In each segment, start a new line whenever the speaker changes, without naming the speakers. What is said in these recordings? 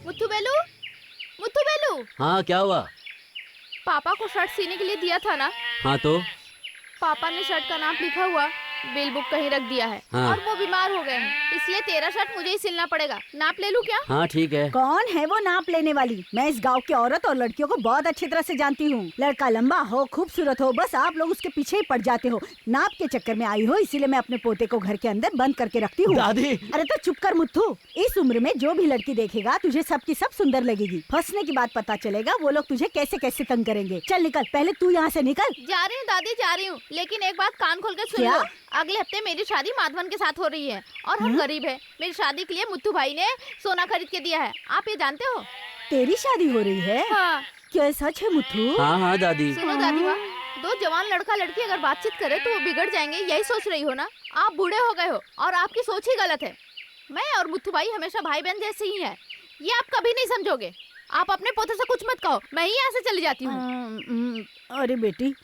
मुत्थू बेलू, मुत्थू बेलू।
हाँ क्या हुआ?
पापा को शर्ट सीने के लिए दिया था ना?
हाँ तो
पापा ने शर्ट का नाप लिखा हुआ बिल बुक कहीं रख दिया है।
हाँ।
और वो बीमार हो गए हैं, इसलिए तेरा शर्ट मुझे ही सिलना पड़ेगा। नाप ले लूं क्या?
हाँ ठीक है।
कौन है वो नाप लेने वाली? मैं इस गांव की औरत और लड़कियों को बहुत अच्छी तरह से जानती हूँ। लड़का लंबा हो, खूबसूरत हो, बस आप लोग उसके पीछे ही पड़ जाते हो। नाप के चक्कर में आई हो, इसीलिए मैं अपने पोते को घर के अंदर बंद करके रखती हूँ।
दादी।
अरे तो चुप कर मुत्थू। इस उम्र में जो भी लड़की देखेगा तुझे सबकी सब सुंदर लगेगी। फंसने की बात पता चलेगा वो लोग तुझे कैसे कैसे तंग करेंगे। चल निकल, पहले तू यहाँ से निकल।
जा रही हूँ दादी, जा रही हूँ, लेकिन एक बात कान खोल के सुन
क्या?
लो। अगले हफ्ते मेरी शादी माधवन के साथ हो रही है और हम गरीब हैं। मेरी शादी के लिए मुत्थू भाई ने सोना खरीद के दिया है, आप ये जानते हो?
तेरी शादी हो रही है?
हाँ।
क्या सच है मुत्थू?
हाँ हाँ दादी।
सुनो दादी माँ, दो जवान लड़का लड़की अगर बातचीत करे तो वो बिगड़ जाएंगे, यही सोच रही हो ना? आप बूढ़े हो गए हो और आपकी सोच ही गलत है। मैं और मुत्थू भाई हमेशा भाई बहन जैसे ही है, ये आप कभी नहीं समझोगे। आप अपने पोते से कुछ मत कहो, मैं ही यहाँ से चली जाती हूँ।
अरे बेटी,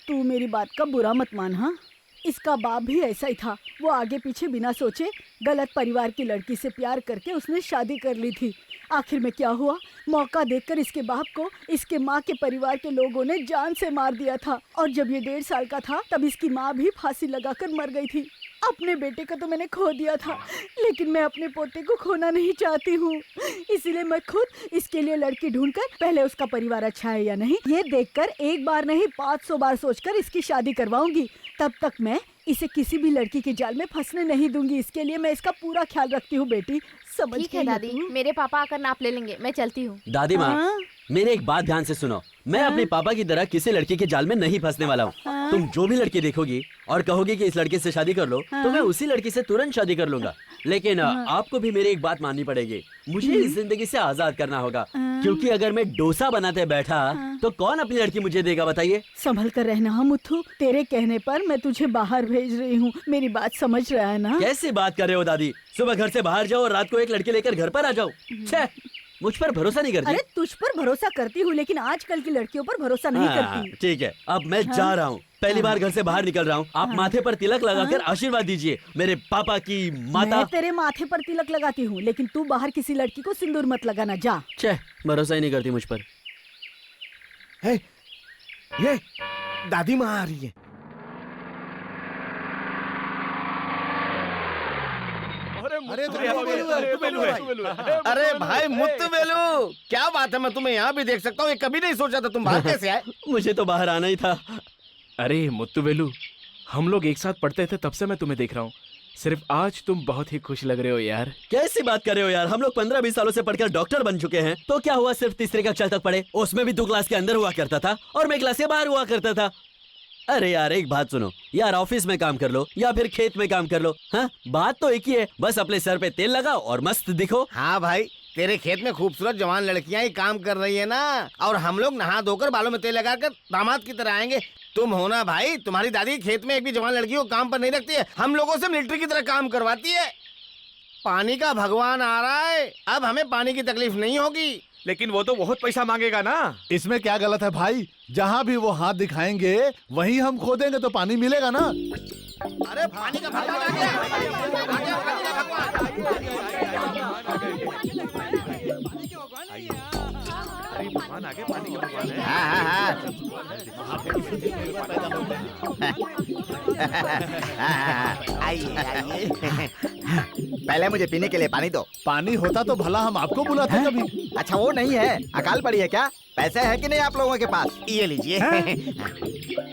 तू मेरी बात का बुरा मत मान। हाँ, इसका बाप भी ऐसा ही था। वो आगे पीछे बिना सोचे गलत परिवार की लड़की से प्यार करके उसने शादी कर ली थी। आखिर में क्या हुआ, मौका देखकर इसके बाप को इसके माँ के परिवार के लोगों ने जान से मार दिया था। और जब ये 1.5 साल का था तब इसकी माँ भी फांसी लगाकर मर गई थी। अपने बेटे को तो मैंने खो दिया था, लेकिन मैं अपने पोते को खोना नहीं चाहती हूँ। इसीलिए मैं खुद इसके लिए लड़की ढूंढकर पहले उसका परिवार अच्छा है या नहीं ये देखकर एक बार नहीं 500 बार सोचकर इसकी शादी करवाऊंगी। तब तक मैं इसे किसी भी लड़की के जाल में फंसने नहीं दूंगी। इसके लिए मैं इसका पूरा ख्याल रखती हूँ बेटी, समझ
ठीक है दादी, मेरे पापा आकर नाप ले लेंगे, मैं चलती हूँ।
दादी माँ, मेरी एक बात ध्यान से सुनो। मैं अपने पापा की तरह किसी लड़की के जाल में नहीं फंसने वाला हूँ। तुम जो भी लड़की देखोगी और कहोगी कि इस लड़के से शादी कर लो, तो मैं उसी लड़की से तुरंत शादी कर लूंगा। लेकिन आपको भी मेरी एक बात माननी पड़ेगी, मुझे इस जिंदगी से आजाद करना होगा। क्योंकि अगर मैं डोसा बनाते बैठा तो कौन अपनी लड़की मुझे देगा बताइए?
संभल कर रहना मुत्थू, तेरे कहने पर मैं तुझे बाहर भेज रही हूँ। मेरी बात समझ रहा है ना?
कैसी बात कर रहे हो दादी? सुबह घर से बाहर जाओ और रात को एक लड़के लेकर घर पर आ जाओ। छे, मुझ पर भरोसा नहीं करती?
अरे तुझ पर भरोसा करती हूँ, लेकिन आजकल की लड़कियों पर भरोसा नहीं करती।
ठीक है, अब मैं जा रहा हूँ। पहली बार घर से बाहर निकल रहा हूँ। आप माथे पर तिलक लगाकर आशीर्वाद दीजिए मेरे पापा की माता।
मैं तेरे माथे पर तिलक लगाती हूँ, लेकिन तू बाहर किसी लड़की को सिंदूर मत लगाना, जा।
छे, भरोसा ही नहीं करती मुझ पर।
है, ये दादी माँ आ रही है।
अरे भाई मुत्तू बेलू, क्या बात है, मैं तुम्हें यहाँ भी देख सकता हूँ। ये कभी नहीं सोचा था तुम बाहर कैसे आए?
मुझे तो बाहर आना ही था।
अरे मुत्तू बेलू, हम लोग एक साथ पढ़ते थे, तब से मैं तुम्हें देख रहा हूँ। सिर्फ आज तुम बहुत ही खुश लग रहे हो यार।
कैसी बात कर रहे हो यार? हम लोग 15-20 सालों से पढ़कर डॉक्टर बन चुके हैं। तो क्या हुआ, सिर्फ तीसरी कक्षा तक पढ़े, उसमें भी 2 क्लास के अंदर हुआ करता था और मैं क्लास के बाहर हुआ करता था। अरे यार एक बात सुनो यार, ऑफिस में काम कर लो या फिर खेत में काम कर लो, हाँ बात तो एक ही है। बस अपने सर पे तेल लगाओ और मस्त दिखो।
हाँ भाई, तेरे खेत में खूबसूरत जवान लड़कियां ही काम कर रही है ना, और हम लोग नहा धोकर बालों में तेल लगाकर दामाद की तरह आएंगे। तुम हो ना भाई, तुम्हारी दादी खेत में एक भी जवान लड़की को काम पर नहीं रखती है, हम लोगों से मिलिट्री की तरह काम करवाती है। पानी का भगवान आ रहा है, अब हमें पानी की तकलीफ नहीं होगी।
लेकिन वो तो बहुत पैसा मांगेगा ना।
इसमें क्या गलत है भाई? जहाँ भी वो हाथ दिखाएंगे वहीं हम खोदेंगे तो पानी मिलेगा ना।
अरे पानी का भगवान आ गया, आ गया पानी का
भगवान आगे, पानी के भगवान है।
आइए आइए, पहले मुझे पीने के लिए पानी दो।
पानी होता तो भला हम आपको बुलाते कभी।
अच्छा वो नहीं है, अकाल पड़ी है क्या? पैसे है कि नहीं आप लोगों के पास? ये लीजिए।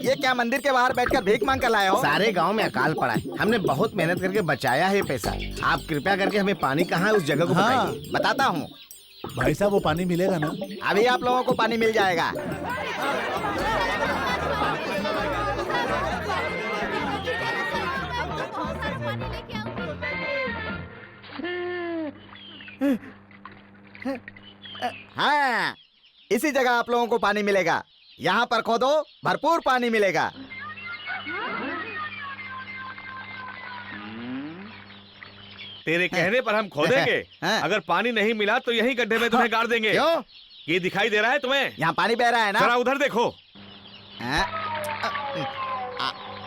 ये क्या मंदिर के बाहर बैठकर भीख मांग कर लाए हो? सारे गांव में अकाल पड़ा है, हमने बहुत मेहनत करके बचाया है पैसा। आप कृपया करके हमें पानी कहाँ है उस जगह को बताइए। बताता हूँ
भाई साहब, वो पानी मिलेगा ना?
अभी आप लोगों को पानी मिल जाएगा। हाँ, इसी जगह आप लोगों को पानी मिलेगा। यहाँ पर खोदो, भरपूर पानी मिलेगा।
तेरे कहने पर हम खोदेंगे। अगर पानी नहीं मिला तो यही गड्ढे में तुम्हें गाड़ देंगे।
क्यों?
ये दिखाई दे रहा है तुम्हें?
यहाँ पानी बह रहा है ना?
जरा उधर देखो।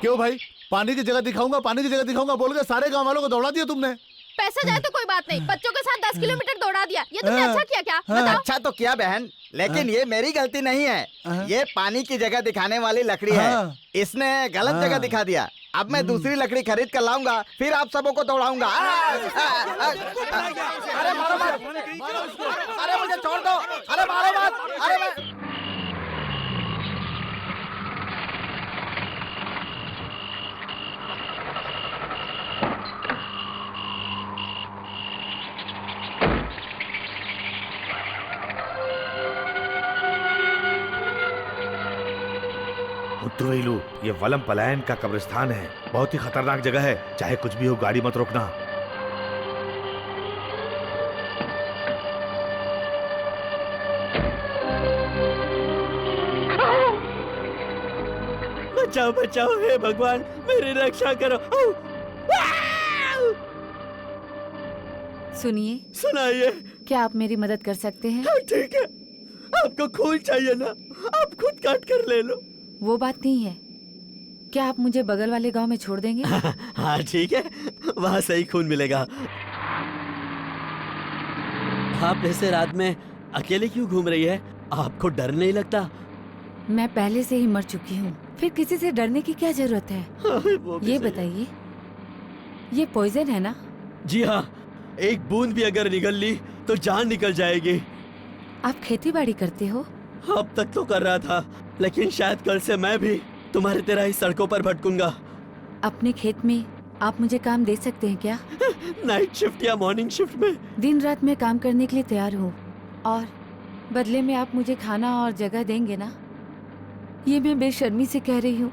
क्यों भाई? पानी की जगह दिखाऊंगा, पानी की जगह दिखाऊंगा बोल के सारे गांव वालों को दौड़ा दिया तुमने।
पैसा जाए तो कोई बात नहीं, बच्चों के साथ 10 किलोमीटर दौड़ा दिया, ये तुमने अच्छा किया क्या? बताओ।
अच्छा तो किया बहन, लेकिन ये मेरी गलती नहीं है। ये पानी की जगह दिखाने वाली लकड़ी है, इसने गलत जगह दिखा दिया। अब मैं दूसरी लकड़ी खरीद कर लाऊंगा, फिर आप सबों को दौड़ाऊंगा। अरे मारो मत, अरे मुझे छोड़ दो, अरे मारो मत, अरे
मुत्तुवेलू, ये वलम पलायन का कब्रिस्तान है, बहुत ही खतरनाक जगह है। चाहे कुछ भी हो, गाड़ी मत रोकना।
बचाओ बचाओ, हे भगवान मेरी रक्षा करो।
सुनिए,
सुनाइए।
क्या आप मेरी मदद कर सकते हैं?
ठीक है, आपको खून चाहिए ना, आप खुद काट कर ले लो।
वो बात नहीं है, क्या आप मुझे बगल वाले गांव में छोड़ देंगे?
हाँ ठीक है, वहाँ सही खून मिलेगा। आप ऐसे रात में अकेले क्यों घूम रही है? आपको डर नहीं लगता?
मैं पहले से ही मर चुकी हूँ, फिर किसी से डरने की क्या जरूरत है? ये बताइए, ये पॉइजन है ना?
जी हाँ, एक बूंद भी अगर निगल ली तो जान निकल जाएगी।
आप खेती बाड़ी करते हो?
अब तक तो कर रहा था, लेकिन शायद कल से मैं भी तुम्हारी तरह ही सड़कों पर भटकूंगा।
अपने खेत में आप मुझे काम दे सकते हैं क्या?
नाइट शिफ्ट या मॉर्निंग शिफ्ट में?
दिन रात मैं काम करने के लिए तैयार हूँ, और बदले में आप मुझे खाना और जगह देंगे ना? ये मैं बेशर्मी से कह रही हूँ,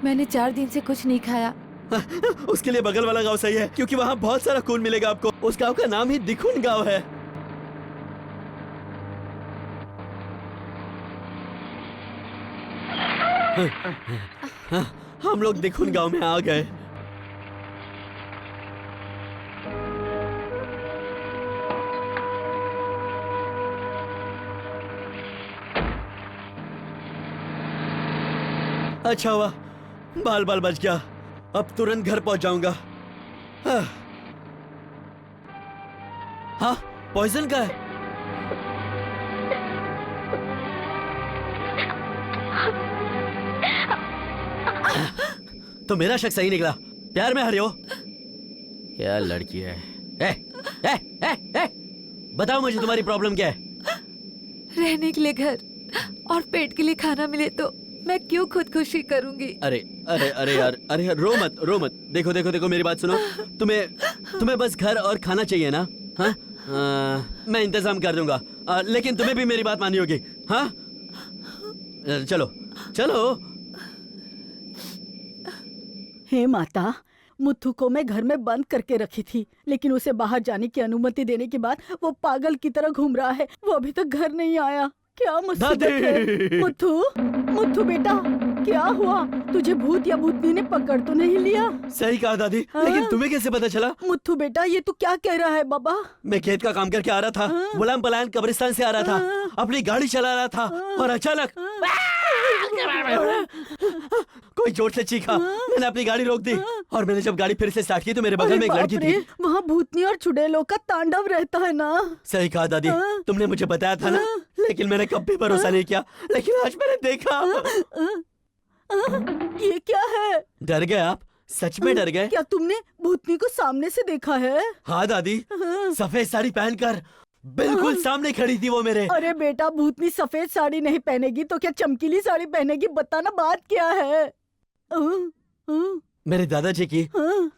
मैंने 4 दिन से कुछ नहीं खाया।
उसके लिए बगल वाला गांव सही है, क्योंकि वहाँ बहुत सारा खून मिलेगा आपको। उस गांव का नाम ही दिखुन गांव है। हम लोग दिखुन गांव में आ गए। अच्छा हुआ बाल बाल बच गया, अब तुरंत घर पहुंच जाऊंगा। हाँ, पॉइजन का है। तो मेरा शक सही निकला, प्यार में हरे हो। क्या लड़की है। बताओ मुझे तुम्हारी प्रॉब्लम क्या है?
रहने के लिए घर और पेट के लिए खाना मिले तो मैं क्यों खुदकुशी करूंगी?
अरे अरे अरे यार, अरे यार, रो मत रो मत। देखो देखो देखो, मेरी बात सुनो। तुम्हें बस घर और खाना चाहिए ना? हाँ, मैं इंतजाम कर दूंगा, लेकिन तुम्हें भी मेरी बात माननी होगी। हाँ, चलो चलो।
हे माता, मुथु को मैं घर में बंद करके रखी थी, लेकिन उसे बाहर जाने की अनुमति देने के बाद वो पागल की तरह घूम रहा है। वो अभी तक घर नहीं आया। क्या मुसीबत है? मुथु, मुथु बेटा, क्या हुआ? तुझे भूत या भूतनी ने पकड़ तो नहीं लिया?
सही कहा दादी, लेकिन तुम्हें कैसे पता चला?
मुथु बेटा, ये तू क्या कह रहा है? बाबा,
मैं खेत का काम करके आ रहा था, गुलाम पलायन कब्रिस्तान से आ रहा था, अपनी गाड़ी चला रहा था, और अचानक कोई जोर से चीखा। मैंने अपनी गाड़ी रोक दी, और मैंने जब गाड़ी फिर से स्टार्ट की तो मेरे बगल में एक लड़की थी।
वहाँ भूतनी और चुड़ैलों का तांडव रहता है ना?
सही कहा दादी, तुमने मुझे बताया था ना, लेकिन मैंने कभी भरोसा नहीं किया। लेकिन आज मैंने देखा।
ये क्या है?
डर गए आप? सच में डर गए?
क्या तुमने भूतनी को सामने से देखा है?
हाँ दादी, सफेद साड़ी पहनकर बिल्कुल सामने खड़ी थी वो मेरे।
अरे बेटा, भूतनी सफेद साड़ी नहीं पहनेगी तो क्या चमकीली साड़ी पहनेगी? बताना, बात क्या है?
मेरे दादाजी की,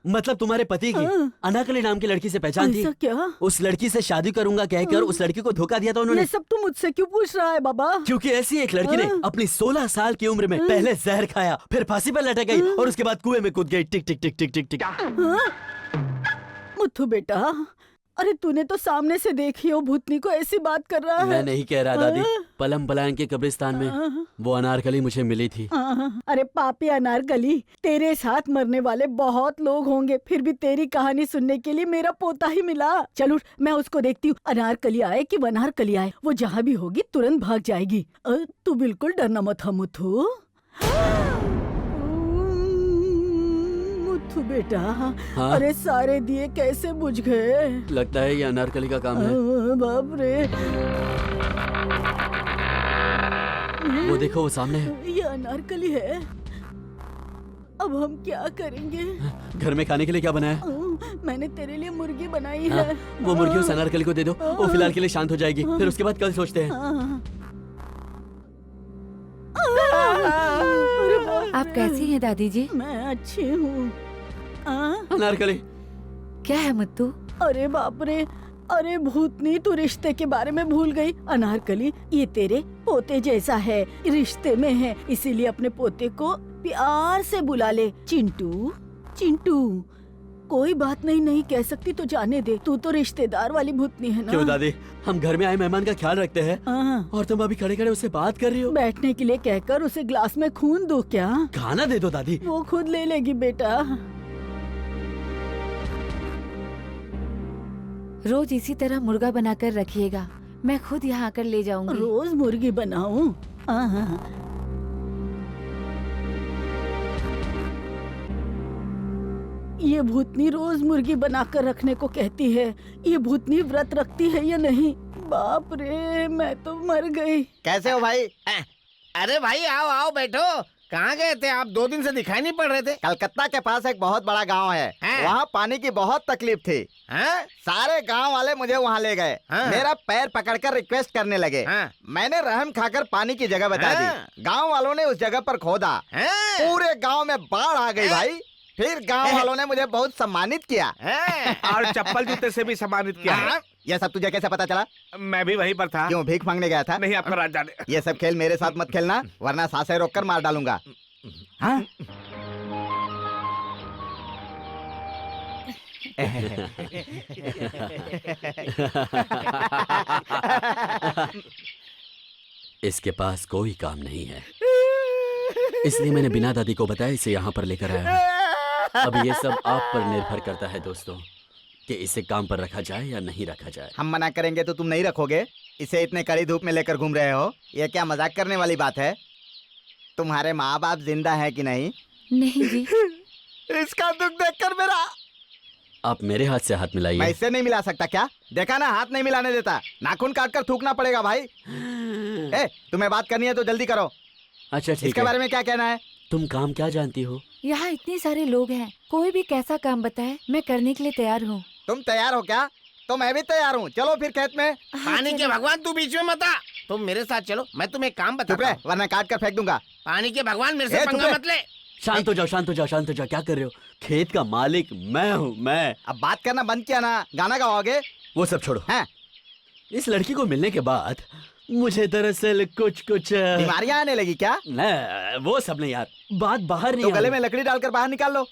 मतलब तुम्हारे पति की, अनाकली नाम की लड़की से पहचान थी।
ऐसा क्या?
उस लड़की से शादी करूंगा कहकर उस लड़की को धोखा दिया था उन्होंने।
ये सब तू मुझसे क्यों पूछ रहा है बाबा?
क्योंकि ऐसी एक लड़की ने अपनी 16 साल की उम्र में पहले जहर खाया, फिर फांसी पर लटक गई, और उसके बाद कुएं में कूद गई। टिक टिक टिक टिक टिक टिक।
मुथु बेटा, अरे तूने तो सामने से देखी हो, भूतनी को ऐसी बात कर रहा है?
मैं नहीं कह रहा दादी, पलम पलायन के कब्रिस्तान में वो अनारकली मुझे मिली थी।
अरे पापी अनारकली, तेरे साथ मरने वाले बहुत लोग होंगे, फिर भी तेरी कहानी सुनने के लिए मेरा पोता ही मिला। चलो मैं उसको देखती हूँ, अनारकली आए कि वनारकली आए, वो जहाँ भी होगी तुरंत भाग जाएगी। तू बिल्कुल डरना मत, मुथु। मुथु। मुथु बेटा,
हाँ?
अरे सारे दिए कैसे बुझ गए?
लगता है ये अनारकली का काम है।
बाप रे,
वो देखो वो सामने है।
ये अनारकली है। अब हम क्या करेंगे?
घर में खाने के लिए क्या बनाया?
मैंने तेरे लिए मुर्गी बनाई
हाँ,
है।
वो मुर्गी उस अनारकली को दे दो, वो फिलहाल के लिए शांत हो जाएगी, फिर उसके बाद कल सोचते हैं।
अरे बाप
आप
रे।
कैसी हैं दादी जी?
मैं अच्छी हूँ।
अनारकली,
क्या है मुत्तू?
अरे बाप रे, अरे भूतनी, तू रिश्ते के बारे में भूल गई। अनारकली, ये तेरे पोते जैसा है, रिश्ते में है, इसीलिए अपने पोते को प्यार से बुला ले। चिंटू, चिंटू। कोई बात नहीं कह सकती तो जाने दे, तू तो रिश्तेदार वाली भूतनी है ना।
क्यों दादी, हम घर में आए मेहमान का ख्याल रखते हैं
हाँ।
और तुम अभी खड़े खड़े उससे बात कर रही हो।
बैठने के लिए कहकर उसे ग्लास में खून दो क्या?
खाना दे दो दादी।
वो खुद ले लेगी बेटा।
रोज इसी तरह मुर्गा बनाकर रखिएगा, मैं खुद यहाँ आकर ले जाऊंगी।
रोज मुर्गी बनाऊं? हाँ। ये भूतनी रोज मुर्गी बनाकर रखने को कहती है। ये भूतनी व्रत रखती है या नहीं? बाप रे, मैं तो मर गई।
कैसे हो भाई?
अरे भाई आओ आओ बैठो। कहाँ गए थे आप? 2 दिन से दिखाई नहीं पड़ रहे थे।
कलकत्ता के पास एक बहुत बड़ा गांव है,
हाँ।
वहाँ पानी की बहुत तकलीफ थी।
हाँ?
सारे गांव वाले मुझे वहाँ ले गए,
हाँ।
मेरा पैर पकड़कर रिक्वेस्ट करने लगे।
हाँ।
मैंने रहम खाकर पानी की जगह बता
हाँ।
दी। गांव वालों ने उस जगह पर खोदा,
हाँ?
पूरे गांव में बाढ़ आ गई भाई। फिर गांव वालों ने मुझे बहुत सम्मानित किया।
हाँ?
और चप्पल जूते से भी सम्मानित किया है।
हाँ? ये सब तुझे कैसे पता चला?
मैं भी वहीं पर था।
क्यों भीख मांगने गया था?
नहीं, आपका राज जाने।
ये सब खेल मेरे साथ मत खेलना, वरना सांसें रोककर मार डालूंगा। हाँ?
इसके पास कोई काम नहीं है, इसलिए मैंने बिना दादी को बताया इसे यहाँ पर लेकर आया हूँ। अब ये सब आप पर निर्भर करता है दोस्तों, कि इसे काम पर रखा जाए या नहीं रखा जाए।
हम मना करेंगे तो तुम नहीं रखोगे? इसे इतने कड़ी धूप में लेकर घूम रहे हो, ये क्या मजाक करने वाली बात है? तुम्हारे माँ बाप जिंदा है कि नहीं?
नहीं जी।
इसका दुख देखकर मेरा।
आप मेरे हाथ से हाथ
मैं
मिलाइए।
इससे नहीं मिला सकता क्या? देखा ना, हाथ नहीं मिलाने देता। नाखून काट कर थूकना पड़ेगा भाई। तुम्हें बात करनी है तो जल्दी करो।
अच्छा ठीक
इसके
है।
बारे में क्या कहना है?
तुम काम क्या जानती हो?
यहाँ इतने सारे लोग हैं, कोई भी कैसा काम बताए मैं करने के लिए तैयार हूँ।
तुम तैयार हो क्या? तो मैं भी तैयार हूँ, चलो फिर खेत में।
पानी के भगवान तू बीच में मत आ। तुम मेरे साथ चलो, मैं तुम्हें एक काम
चुप
बताता
रहे,
हूँ।
वरना काट कर फेंक दूंगा।
पानी के भगवान मेरे से
चुप
पंगा
रहे।
मत ले।
शांत हो जाओ, शांत हो जाओ, शांत हो जाओ। क्या कर रहे हो? खेत का मालिक मैं हूँ, मैं।
अब बात करना बंद किया ना, गाना गाओगे?
वो सब छोड़ो।
हैं?
इस लड़की को मिलने के बाद मुझे दरअसल कुछ
बीमारियां आने लगी क्या?
न, वो सब नहीं यार, बात बाहर नहीं
तो
आ
गले
रही।
में लकड़ी डालकर बाहर निकाल लो।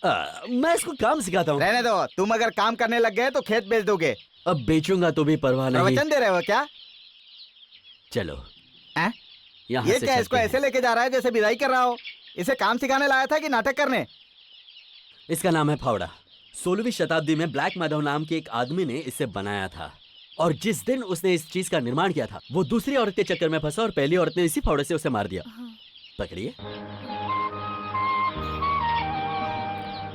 मैं इसको काम सिखाता हूँ।
रहने दो, तुम अगर काम करने लग गए तो खेत बेच दोगे।
अब बेचूंगा तो भी परवाह नहीं।
प्रवचन दे रहे हो क्या?
चलो
हैं?
यहाँ
ये
से
क्या इसको
चलते
ऐसे
हैं।
लेके जा रहा है जैसे विदाई कर रहा हो? इसे काम सिखाने लाया था कि नाटक करने?
इसका नाम है फावड़ा। 16वीं शताब्दी में ब्लैक माधव नाम के एक आदमी ने इसे बनाया था, और जिस दिन उसने इस चीज का निर्माण किया था, वो दूसरी औरत के चक्कर में फंसा और पहली औरत ने इसी फावड़े से उसे मार दिया। पकड़िए।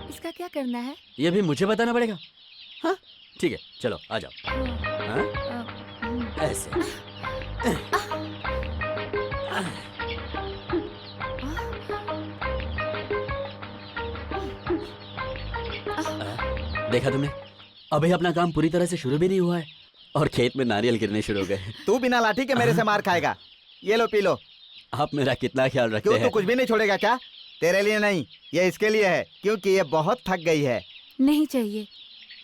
इसका क्या करना है?
ये भी मुझे बताना पड़ेगा? हाँ ठीक है, चलो आ जाओ। हाँ? ऐसे। देखा तुमने, अभी अपना काम पूरी तरह से शुरू भी नहीं हुआ है और खेत में नारियल गिरने शुरू हो गए।
तू बिना लाठी के मेरे से मार खाएगा। ये लो पी लो।
आप मेरा कितना ख्याल रखते
क्यों, तू
हैं?
कुछ भी नहीं छोड़ेगा क्या? तेरे लिए नहीं, ये इसके लिए है, क्योंकि ये बहुत थक गई है।
नहीं चाहिए,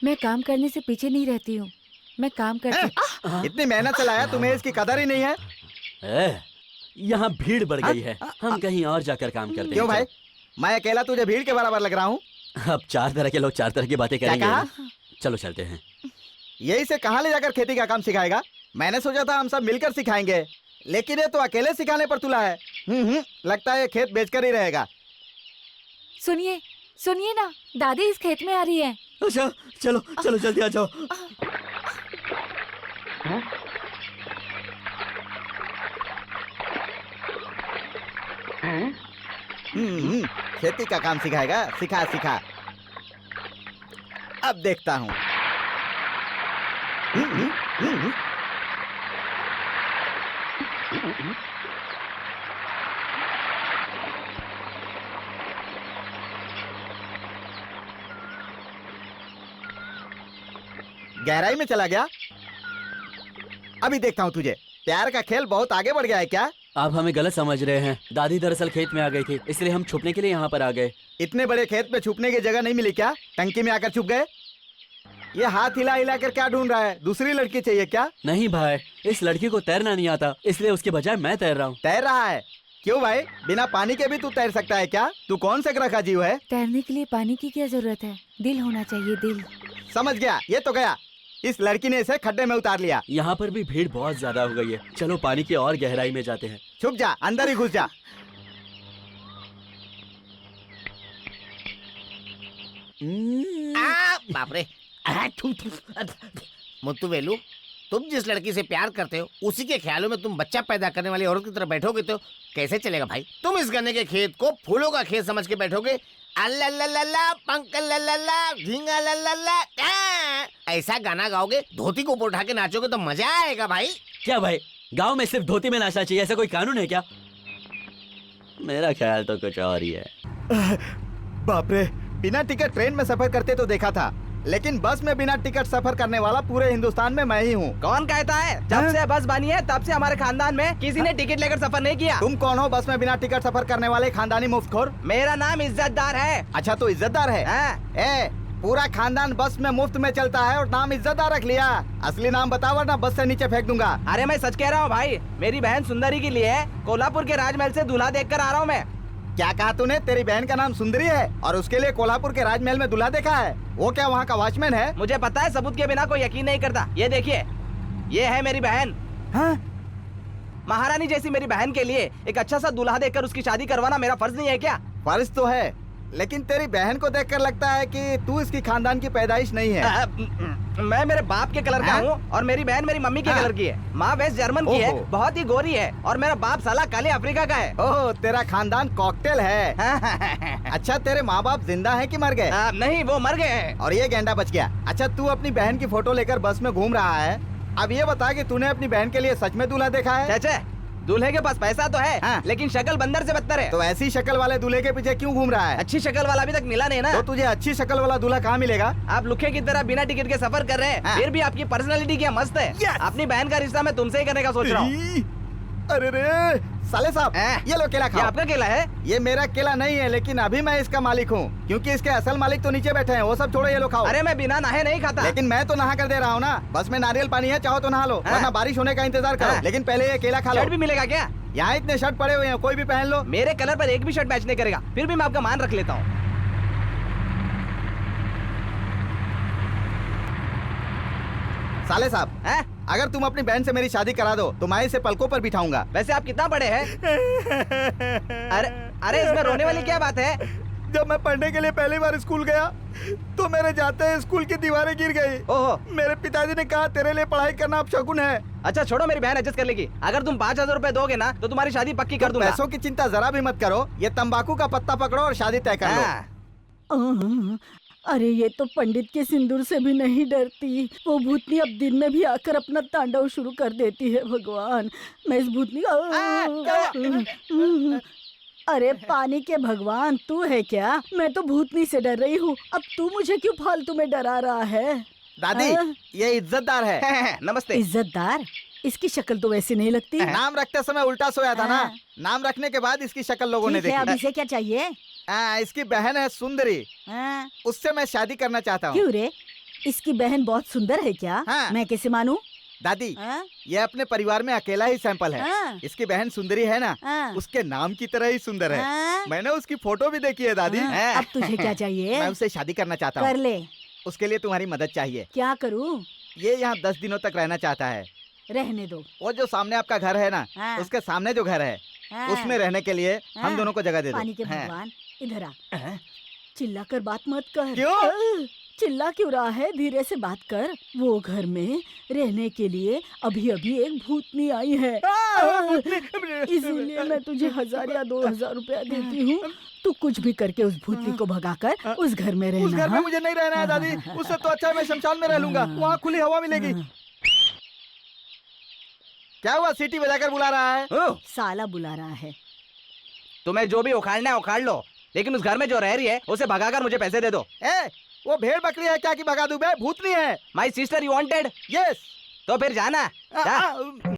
मैं काम करने से पीछे नहीं रहती हूँ, मैं काम करती।
इतनी मेहनत से लाया, तुम्हें इसकी कदर ही नहीं है।
यहाँ भीड़ बढ़ गई है, हम कहीं और जाकर काम करते हैं।
क्यों भाई, मैं अकेला तुझे भीड़ के बराबर लग रहा हूँ?
अब 4 तरह के लोग 4 तरह की बातें करेंगे
कहा?
ना। चलो चलते हैं।
ये इसे कहाँ ले जाकर खेती का काम सिखाएगा? मैंने सोचा था हम सब मिलकर सिखाएंगे, लेकिन ये तो अकेले सिखाने पर तुला है। लगता है ये खेत बेचकर ही रहेगा।
सुनिए सुनिए ना, दादी इस खेत में आ रही है।
अच्छा चलो चलो जल्दी आ जाओ।
खेती का काम सिखाएगा? सिखा सिखा। अब देखता हूँ। गहराई में चला गया। अभी देखता हूँ तुझे। प्यार का खेल बहुत आगे बढ़ गया है क्या?
आप हमें गलत समझ रहे हैं। दादी दरअसल खेत में आ गई थी, इसलिए हम छुपने के लिए यहाँ पर आ गए।
इतने बड़े खेत में छुपने की जगह नहीं मिली क्या? टंकी में आकर छुप गए? ये हाथ हिला हिला कर क्या ढूंढ रहा है? दूसरी लड़की चाहिए क्या?
नहीं भाई, इस लड़की को तैरना नहीं आता, इसलिए उसके बजाय मैं तैर रहा हूँ।
तैर रहा है? क्यों भाई, बिना पानी के भी तू तैर सकता है क्या? तू कौन से ग्रह का जीव है?
तैरने के लिए पानी की क्या जरूरत है? दिल होना चाहिए, दिल।
समझ गया, ये तो गया। इस लड़की ने इसे खड्डे में उतार लिया।
यहाँ पर भी भीड़ बहुत ज्यादा हो गई है। चलो पानी की और गहराई में जाते हैं।
छुप जा, अंदर ही घुस जा।
बाप रे। मुत्तू वेलू, तुम जिस लड़की से प्यार करते हो उसी के ख्यालों में तुम बच्चा पैदा करने वाली औरत की तरह बैठोगे तो कैसे चलेगा भाई? तुम इस गन्ने के खेत को फूलों का खेत समझ के बैठोगे। अल्लाह पंकल लल्ला झींगा लल्ला, ऐसा गाना गाओगे, धोती को ऊपर उठा के नाचोगे तो मजा आएगा भाई।
क्या भाई, गांव में सिर्फ धोती में नाचना चाहिए, ऐसा कोई कानून है क्या? मेरा ख्याल तो कुछ और ही है।
बाप रे, बिना टिकट ट्रेन में सफर करते तो देखा था, लेकिन बस में बिना टिकट सफर करने वाला पूरे हिंदुस्तान में मैं ही हूँ।
कौन कहता है? जब से बस बनी है तब से हमारे खानदान में किसी ने टिकट लेकर सफर नहीं किया।
तुम कौन हो बस में बिना टिकट सफर करने वाले खानदानी मुफ्तखोर?
मेरा नाम इज्जतदार है।
अच्छा तो इज्जतदार है? पूरा खानदान बस में मुफ्त में चलता है और नाम इज्जतदार रख लिया। असली नाम बता वरना बस से नीचे फेंक दूंगा।
अरे मैं सच कह रहा हूँ भाई, मेरी बहन सुंदरी के लिए कोल्हापुर के राजमहल से दूल्हा देख कर आ रहा हूँ मैं।
क्या कहा तूने? तेरी बहन का नाम सुंदरी है और उसके लिए कोल्हापुर के राजमहल में दूल्हा देखा है? वो क्या वहाँ का वॉचमैन है?
मुझे पता है, सबूत के बिना कोई यकीन नहीं करता। ये देखिए, ये है मेरी बहन।
हाँ?
महारानी जैसी मेरी बहन के लिए एक अच्छा सा दूल्हा देखकर उसकी शादी करवाना मेरा फर्ज नहीं है क्या?
फर्ज तो है, लेकिन तेरी बहन को देखकर लगता है कि तू इसकी खानदान की पैदाइश नहीं है।
मैं मेरे बाप के कलर का हूँ और मेरी बहन मेरी मम्मी के कलर की है। माँ वेस्ट जर्मन की है, बहुत ही गोरी है, और मेरा बाप साला काले अफ्रीका का है।
ओह, तेरा खानदान कॉकटेल है। अच्छा, तेरे माँ बाप जिंदा हैं कि मर गए?
नहीं, वो मर गए हैं।
और ये गेंडा बच गया। अच्छा, तू अपनी बहन की फोटो लेकर बस में घूम रहा है। अब ये बता कि तूने अपनी बहन के लिए सच में दूल्हा देखा है?
चाचा, दूल्हे के पास पैसा तो है, लेकिन शक्ल बंदर से बदतर है।
तो ऐसी शक्ल वाले दूल्हे के पीछे क्यों घूम रहा है?
अच्छी शक्ल वाला अभी तक मिला नहीं ना।
तो तुझे अच्छी शक्ल वाला दूल्हा कहाँ मिलेगा?
आप लुखे की तरह बिना टिकट के सफर कर रहे हैं, फिर भी आपकी पर्सनालिटी क्या मस्त है। अपनी बहन का रिश्ता मैं तुमसे ही करने का सोच रहा हूँ।
अरे रे साले साहब, ये लो केला खाओ।
ये आपका केला है?
ये मेरा केला नहीं है, लेकिन अभी मैं इसका मालिक हूँ, क्योंकि इसके असल मालिक तो नीचे बैठे हैं। वो सब छोड़ो, ये लो खाओ।
अरे मैं बिना नहाए नहीं खाता।
लेकिन मैं तो नहा कर दे रहा हूँ ना। बस में नारियल पानी है, चाहो तो नहा लो, वरना बारिश होने का इंतजार करो। लेकिन पहले ये केला खा लो।
शर्ट भी मिलेगा क्या?
यहाँ इतने शर्ट पड़े हुए हैं, कोई भी पहन लो।
मेरे कलर पर एक भी शर्ट मैच नहीं करेगा, फिर भी मैं आपका मान रख लेता हूँ।
साले साहब, अगर तुम अपनी बहन से मेरी शादी करा दो तो मैं इसे पलकों पर बिठाऊंगा।
वैसे आप कितना बड़े हैं? अरे इसमें रोने वाली क्या बात है?
जब मैं पढ़ने के लिए पहली बार स्कूल गया तो मेरे जाते हैं स्कूल की दीवारें गिर गई।
ओहो,
मेरे पिताजी ने कहा तेरे लिए पढ़ाई करना अब शगुन है।
अच्छा छोड़ो, मेरी बहन एडजस्ट कर लेगी। अगर तुम 5,000 रुपए दोगे ना तो तुम्हारी शादी पक्की कर दूंगा।
पैसों की चिंता जरा भी मत करो, ये तंबाकू का पत्ता पकड़ो और शादी तय कर लो।
अरे ये तो पंडित के सिंदूर से भी नहीं डरती। वो भूतनी अब दिन में भी आकर अपना तांडव शुरू कर देती है। भगवान, मैं इस भूतनी अरे पानी के भगवान, तू है क्या? मैं तो भूतनी से डर रही हूँ, अब तू मुझे क्यों फालतू में डरा रहा है?
दादी, ये इज्जतदार है।
नमस्ते।
इज्जतदार? इसकी शक्ल तो वैसी नहीं लगती।
नाम रखते समय उल्टा सोया था ना। नाम रखने के बाद इसकी शक्ल लोगों ने देखी।
अब इसे क्या चाहिए?
इसकी बहन है सुंदरी, उससे मैं शादी करना चाहता हूँ।
क्यों रे, इसकी बहन बहुत सुंदर है क्या? मैं कैसे मानूं?
दादी, ये अपने परिवार में अकेला ही सैंपल है। इसकी बहन सुंदरी है ना, उसके नाम की तरह ही सुंदर है। मैंने उसकी फोटो भी देखी है दादी।
अब तुझे क्या चाहिए?
मैं उससे शादी करना चाहता हूँ।
कर ले।
उसके लिए तुम्हारी मदद चाहिए।
क्या करूँ?
ये यहाँ 10 दिनों तक रहना चाहता है।
रहने दो।
वो जो सामने आपका घर है ना, उसके सामने जो घर है, उसमें रहने के लिए हम दोनों को जगह दे दो।
पानी के भगवान, इधर आ। चिल्ला कर बात मत कर।
क्यों?
चिल्ला क्यों रहा है? धीरे से बात कर। वो घर में रहने के लिए अभी अभी एक भूतनी आई है, इसीलिए मैं तुझे 1000 या 2000 रुपया देती हूँ। तू कुछ भी करके उस भूतनी को भगाकर उस घर में रहना।
उस घर में मुझे नहीं रहना है दादी, उससे तो अच्छा है मैं शमशान में रह लूंगा, वहाँ खुली हवा मिलेगी। क्या हुआ, सीटी बजाकर बुला रहा है?
साला बुला रहा है।
तुम्हें जो भी उखाड़ना है उखाड़ लो, लेकिन उस घर में जो रह रही है उसे भगाकर मुझे पैसे दे दो।
वो भेड़ बकरी है क्या कि भगा दूं? भूतनी है।
My sister you wanted?
Yes.
तो फिर जाना।